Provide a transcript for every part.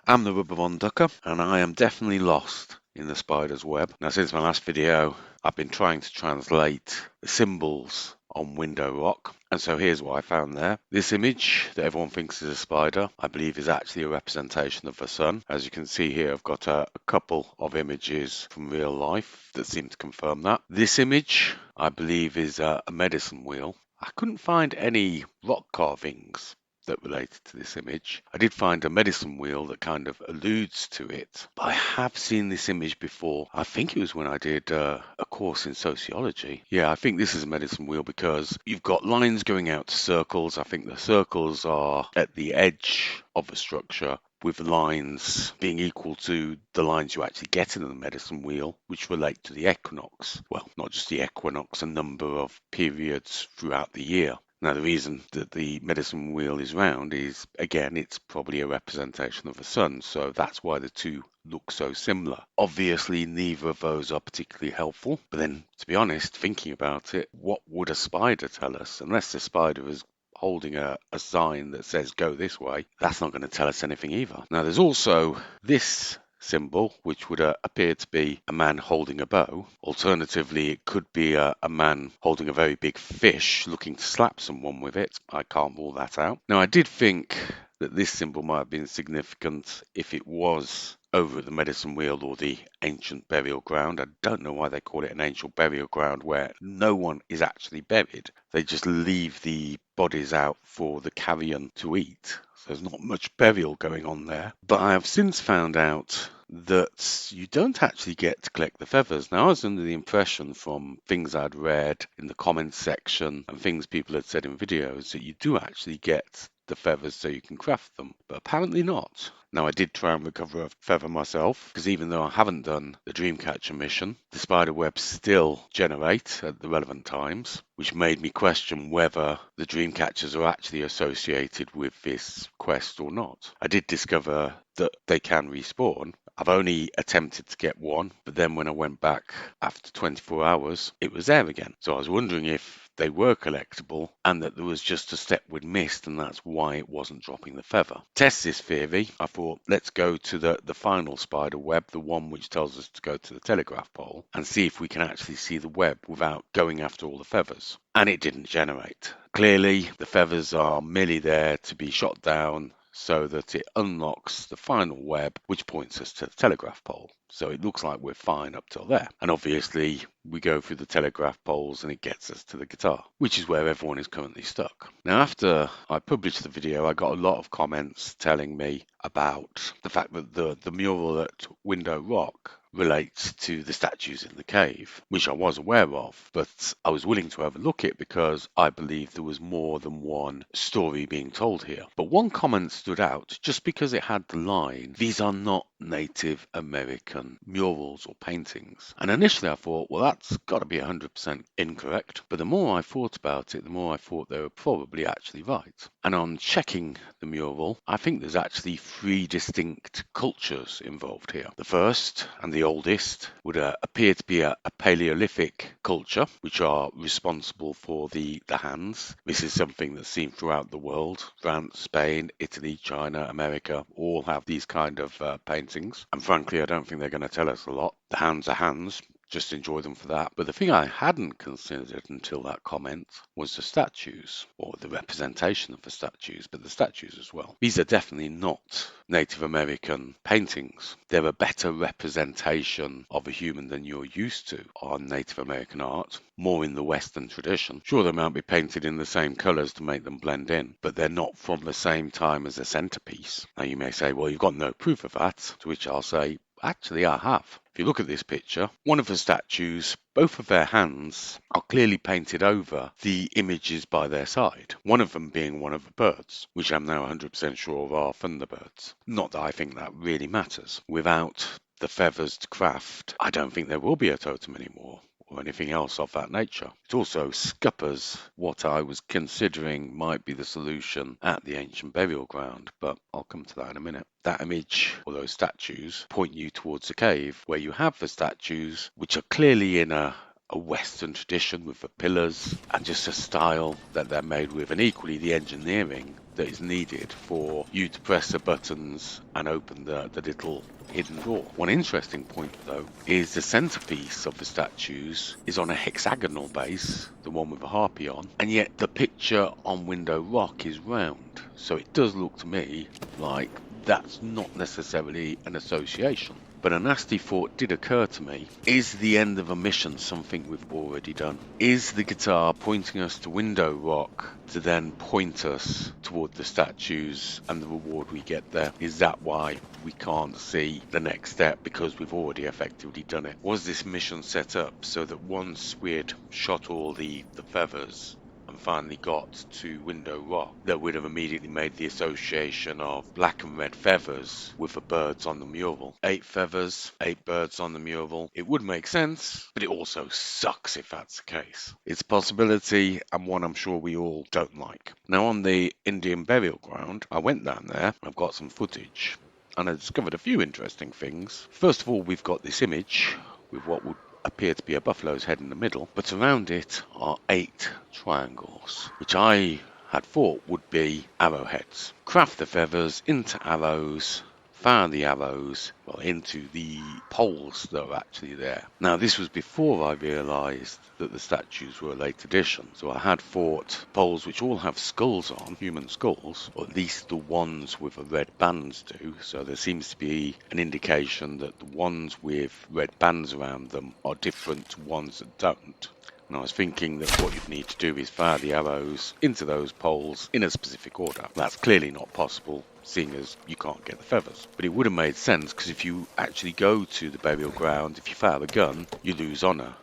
I'm the Rubberbond Ducker, and I am definitely lost in the spider's web. Now, since my last video, I've been trying to translate the symbols on window rock, and so here's what I found there. This image that everyone thinks is a spider, I believe is actually a representation of the sun. As you can see here, I've got a couple of images from real life that seem to confirm that. This image, I believe, is a medicine wheel. I couldn't find any rock carvings that related to this image. I did find a medicine wheel that kind of alludes to it, but I have seen this image before. I think it was when I did a course in sociology. Yeah, I think this is a medicine wheel because you've got lines going out to circles. I think the circles are at the edge of the structure, with lines being equal to the lines you actually get in the medicine wheel, which relate to the equinox. Well, not just the equinox, a number of periods throughout the year. Now, the reason that the medicine wheel is round is, again, it's probably a representation of the sun, so that's why the two look so similar. Obviously, neither of those are particularly helpful, but then, to be honest, thinking about it, what would a spider tell us? Unless the spider is holding a sign that says go this way, that's not going to tell us anything either. Now, there's also this symbol, which would appear to be a man holding a bow. Alternatively, it could be a man holding a very big fish looking to slap someone with it. I can't rule that out. Now, I did think that this symbol might have been significant if it was over at the medicine wheel or the ancient burial ground. I don't know why they call it an ancient burial ground where no one is actually buried. They just leave the bodies out for the carrion to eat. So there's not much burial going on there. But I have since found out that you don't actually get to collect the feathers. Now, I was under the impression from things I'd read in the comments section and things people had said in videos that you do actually get the feathers so you can craft them, but apparently not. Now, I did try and recover a feather myself, because even though I haven't done the Dreamcatcher mission, the spider webs still generate at the relevant times, which made me question whether the Dreamcatchers are actually associated with this quest or not. I did discover that they can respawn. I've only attempted to get one, but then when I went back after 24 hours, it was there again. So I was wondering if they were collectible and that there was just a step we'd missed, and that's why it wasn't dropping the feather. Test this theory, I thought, let's go to the final spider web, the one which tells us to go to the telegraph pole, and see if we can actually see the web without going after all the feathers. And it didn't generate. Clearly, the feathers are merely there to be shot down so that it unlocks the final web, which points us to the telegraph pole. So it looks like we're fine up till there. And obviously, we go through the telegraph poles and it gets us to the guitar, which is where everyone is currently stuck. Now, after I published the video, I got a lot of comments telling me about the fact that the mural at Window Rock relates to the statues in the cave, which I was aware of, but I was willing to overlook it because I believe there was more than one story being told here. But one comment stood out just because it had the line, "These are not Native American murals or paintings." And initially I thought, well, that's got to be 100% incorrect. But the more I thought about it, the more I thought they were probably actually right. And on checking the mural, I think there's actually three distinct cultures involved here. The first and the oldest would appear to be a Paleolithic culture, which are responsible for the hands. This is something that's seen throughout the world. France, Spain, Italy, China, America all have these kind of paintings. And frankly, I don't think they're going to tell us a lot. The hands are hands. Just enjoy them for that. But the thing I hadn't considered until that comment was the statues, or the representation of the statues, but the statues as well. These are definitely not Native American paintings. They're a better representation of a human than you're used to on Native American art, more in the Western tradition. Sure, they might be painted in the same colours to make them blend in, but they're not from the same time as a centrepiece. Now you may say, well, you've got no proof of that, to which I'll say, actually, I have. If you look at this picture, one of the statues, both of their hands are clearly painted over the images by their side. One of them being one of the birds, which I'm now 100% sure are thunderbirds. Not that I think that really matters. Without the feathers to craft, I don't think there will be a totem anymore, or anything else of that nature. It also scuppers what I was considering might be the solution at the ancient burial ground, but I'll come to that in a minute. That image, or those statues, point you towards a cave where you have the statues, which are clearly in a a Western tradition with the pillars and just a style that they're made with, and equally the engineering that is needed for you to press the buttons and open the little hidden door. One interesting point though is the centerpiece of the statues is on a hexagonal base, the one with the harpy on, and yet the picture on Window Rock is round. So it does look to me like that's not necessarily an association. But a nasty thought did occur to me. Is the end of a mission something we've already done? Is the guitar pointing us to Window Rock to then point us toward the statues and the reward we get there? Is that why we can't see the next step, because we've already effectively done it? Was this mission set up so that once we'd shot all the feathers and finally got to Window Rock, that would have immediately made the association of black and red feathers with the birds on the mural? 8 feathers, 8 birds on the mural. It would make sense, but it also sucks if that's the case. It's a possibility, and one I'm sure we all don't like. Now, on the Indian burial ground, I went down there, I've got some footage, and I discovered a few interesting things. First of all, we've got this image with what would appear to be a buffalo's head in the middle, but around it are 8 triangles, which I had thought would be arrowheads. Craft the feathers into arrows, fire the arrows into the poles that are actually there. Now, this was before I realised that the statues were a late addition, so I had thought poles which all have skulls on, human skulls, or at least the ones with the red bands do, so there seems to be an indication that the ones with red bands around them are different to ones that don't. And I was thinking that what you'd need to do is fire the arrows into those poles in a specific order. That's clearly not possible, seeing as you can't get the feathers. But it would have made sense, because if you actually go to the burial ground, if you fire a gun, you lose honour.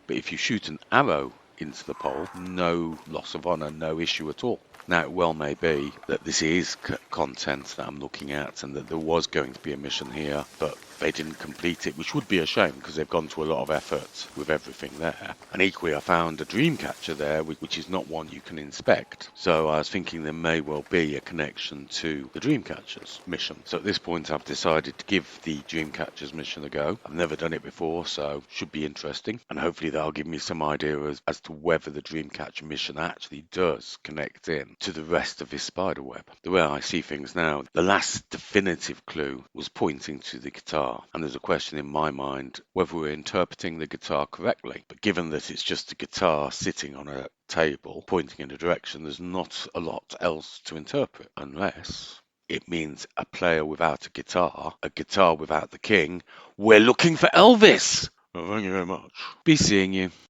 But if you shoot an arrow into the pole, no loss of honour, no issue at all. Now, it well may be that this is content that I'm looking at, and that there was going to be a mission here, but they didn't complete it, which would be a shame, because they've gone to a lot of effort with everything there. And equally, I found a dream catcher there, which is not one you can inspect. So I was thinking there may well be a connection to the dream catchers mission. So at this point, I've decided to give the dream catchers mission a go. I've never done it before, so should be interesting. And hopefully that'll give me some idea as to whether the dream catcher mission actually does connect in to the rest of this spider web. The way I see things now, the last definitive clue was pointing to the guitar, and there's a question in my mind whether we're interpreting the guitar correctly. But given that it's just a guitar sitting on a table pointing in a direction, there's not a lot else to interpret, unless it means a player without a guitar without the king. We're looking for Elvis! Well, thank you very much. Be seeing you.